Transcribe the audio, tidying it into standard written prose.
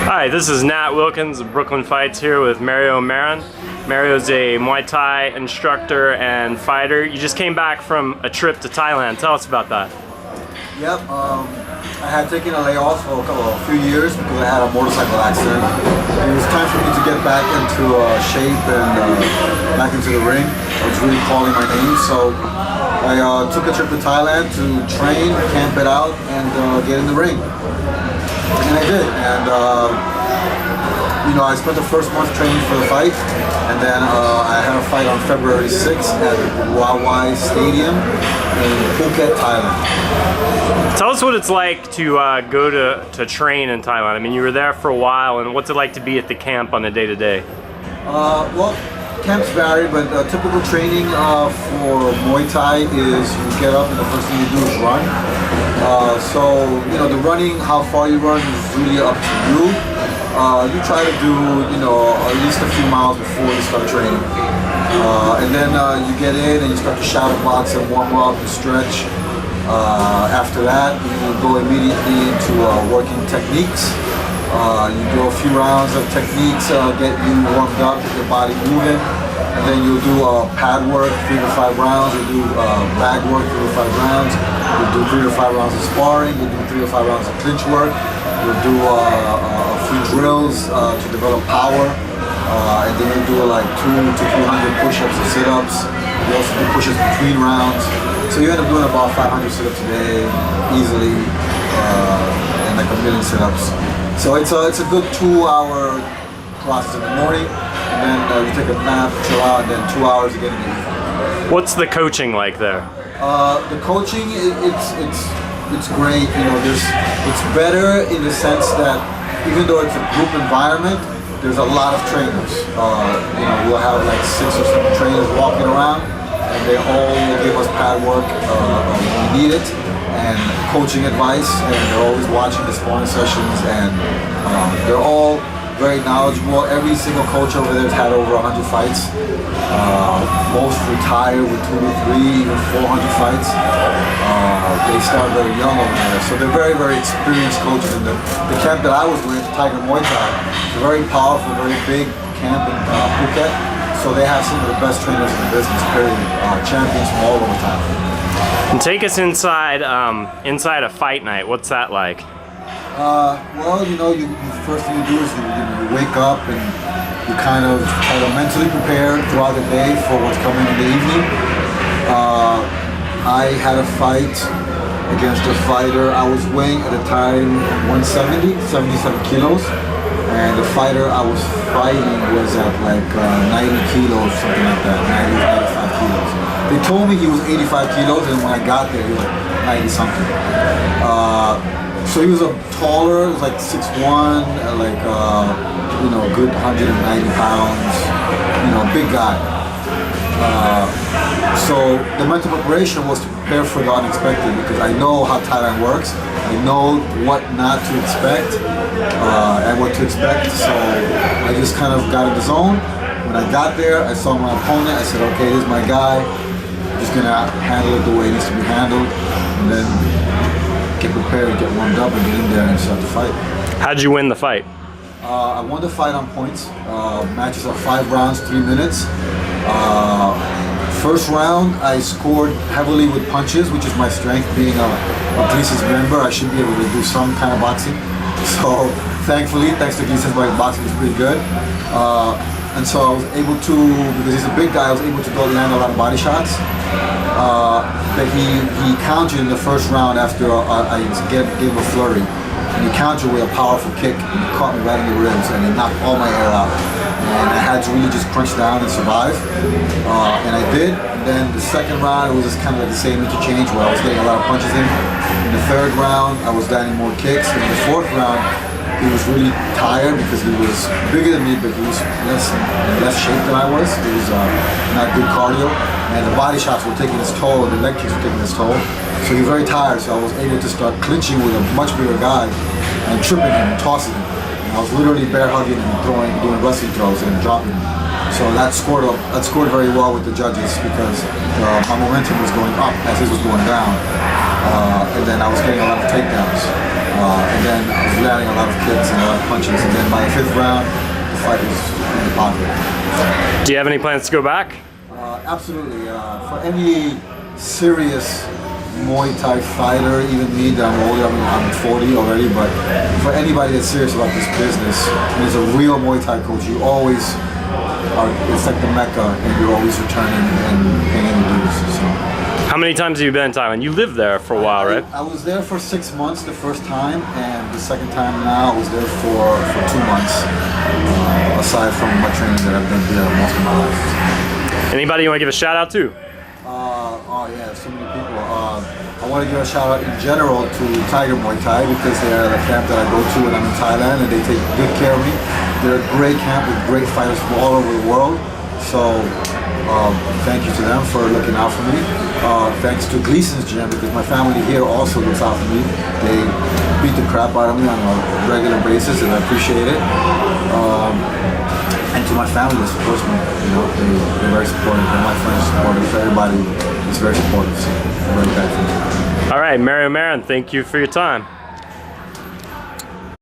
Hi, this is Nat Wilkins of Brooklynfights here with Marin. Mario's a Muay Thai instructor and fighter. You just came back from a trip to Thailand. Tell us about that. Yep, I had taken a layoff for a few years because I had a motorcycle accident. It was time for me to get back into shape and back into the ring. I was really calling my name, so I took a trip to Thailand to train, camp it out, and get in the ring. And I did, and you know, I spent the first month training for the fight, and then I had a fight on February 6th at the Wawai Stadium in Phuket, Thailand. Tell us what it's like to go to train in Thailand. I mean, you were there for a while, and what's it like to be at the camp on a day-to-day? Well, camps vary, but typical training for Muay Thai is you get up and the first thing you do is run. So, you know, the running, how far you run is really up to you. You try to do, you know, at least a few miles before you start training. And then you get in and you start to shadow box and warm up and stretch. After that, you go immediately into working techniques. You do a few rounds of techniques, get you warmed up, get your body moving. And then you'll do pad work, 3 to 5 rounds. You'll do bag work, 3 to 5 rounds. You'll do 3 to 5 rounds of sparring. You'll do 3 to 5 rounds of clinch work. You'll do a few drills to develop power. And then you'll do like 200 to 300 push-ups and sit-ups. You also do push-ups between rounds. So you end up doing about 500 sit-ups a day, easily, and like a million sit-ups. So it's a good 2-hour process in the morning, and then you take a nap, chill out, and then 2 hours again in the evening. What's the coaching like there? The coaching, it's great. You know, it's better in the sense that even though it's a group environment, there's a lot of trainers. You know, we'll have like 6 or 7 trainers walking around, and they all will give us pad work when we need it, and coaching advice, and they're always watching the sparring sessions, and they're all very knowledgeable. Every single coach over there has had over 100 fights. Most retire with 2 to 3, even 400 fights. They start very young over there, so they're very, very experienced coaches. And the camp that I was with, Tiger Muay Thai, is a very powerful, very big camp in Phuket. So they have some of the best trainers in the business, period. Champions from all over Thailand. And take us inside inside a fight night. What's that like? Well, you know, first thing you do is you wake up and you kind of try to mentally prepare throughout the day for what's coming in the evening. I had a fight against a fighter. I was weighing at the time 170, 77 kilos. And the fighter I was fighting was at like 90 kilos, something like that, 90, 95 kilos. They told me he was 85 kilos, and when I got there, he was like 90 something. So he was a taller, it was like 6'1", like, you know, a good 190 pounds, you know, big guy. So the mental preparation was to prepare for the unexpected, because I know how Thailand works. I know what not to expect and what to expect. So I just kind of got in the zone. When I got there, I saw my opponent. I said, okay, this is my guy. I'm just gonna handle it the way it needs to be handled, and then get prepared, get warmed up, and get in there and start the fight. How'd you win the fight? I won the fight on points. Matches of 5 rounds, 3 minutes. First round, I scored heavily with punches, which is my strength. Being a Gleason's member, I should be able to do some kind of boxing. So thankfully, thanks to Gleason, my boxing is pretty good. And so I was able to, because he's a big guy, I was able to go land a lot of body shots. But he countered in the first round after I gave him a flurry. And he countered with a powerful kick, and he caught me right in the ribs, and he knocked all my air out. And I had to really just crunch down and survive. And I did. And then the second round, it was just kind of like the same interchange where I was getting a lot of punches in. In the third round, I was landing more kicks. And in the fourth round, he was really tired because he was bigger than me, but he was in less shape than I was. It was not good cardio. And the body shots were taking its toll, and the leg kicks were taking its toll. So he was very tired, so I was able to start clinching with a much bigger guy and tripping him and tossing him. And I was literally bear hugging him and doing wrestling throws and dropping him. So that scored very well with the judges, because my momentum was going up as his was going down. and then I was getting a lot of takedowns, and then I was landing a lot of kicks and a lot of punches, and then by the 5th round, the fight was really popular. Do you have any plans to go back? Absolutely. For any serious Muay Thai fighter, even me that I'm older, I'm 40 already, but for anybody that's serious about this business, and is a real Muay Thai coach, you always are, it's like the Mecca, and you're always returning and paying the dues. So. How many times have you been in Thailand? You lived there for a while, right? I was there for 6 months the first time, and the second time now I was there for 2 months, aside from my training that I've done here most of my life. Anybody you want to give a shout out to? Oh yeah, so many people. I want to give a shout out in general to Tiger Muay Thai because they're the camp that I go to when I'm in Thailand, and they take good care of me. They're a great camp with great fighters from all over the world. So thank you to them for looking out for me. Thanks to Gleason's gym because my family here also looks out for me. They beat the crap out of me on a regular basis, and I appreciate it. And to my family that supports me, you know, they're very supportive. And my friends are supportive. Everybody is very supportive. So I'm very thankful. All right, Marin, thank you for your time.